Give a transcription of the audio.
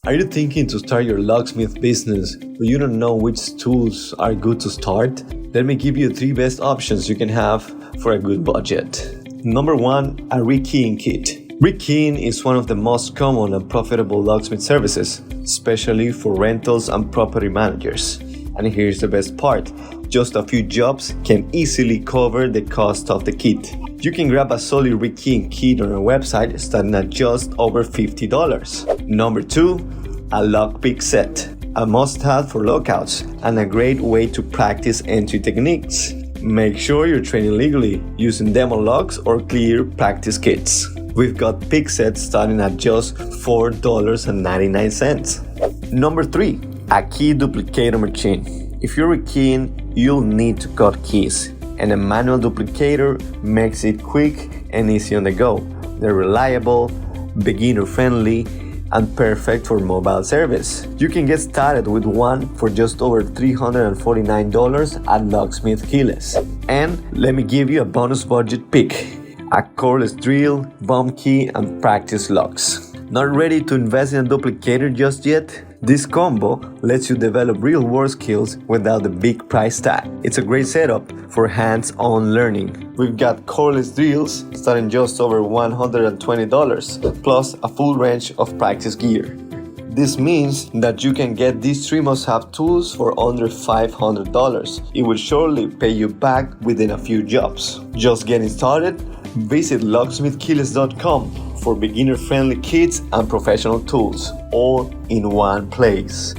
Are you thinking to start your locksmith business, but you don't know which tools are good to start? Let me give you 3 best options you can have for a good budget. Number 1, a rekeying kit. Rekeying is one of the most common and profitable locksmith services, especially for rentals and property managers. And here's the best part. Just a few jobs can easily cover the cost of the kit. You can grab a solid rekeying kit on our website starting at just over $50. Number 2, a lockpick set. A must-have for lockouts and a great way to practice entry techniques. Make sure you're training legally using demo locks or clear practice kits. We've got pick sets starting at just $4.99. Number 3, a key duplicator machine. If you're rekeying, you'll need to cut keys, and a manual duplicator makes it quick and easy on the go. They're reliable, beginner-friendly, and perfect for mobile service. You can get started with one for just over $349 at Locksmith Keyless. And let me give you a bonus budget pick: a cordless drill, bomb key, and practice locks. Not ready to invest in a duplicator just yet? This combo lets you develop real-world skills without the big price tag. It's a great setup for hands-on learning. We've got cordless drills starting just over $120, plus a full range of practice gear. This means that you can get these 3 must-have tools for under $500. It will surely pay you back within a few jobs. Just getting started? Visit locksmithkeyless.com for beginner-friendly kits and professional tools, all in one place.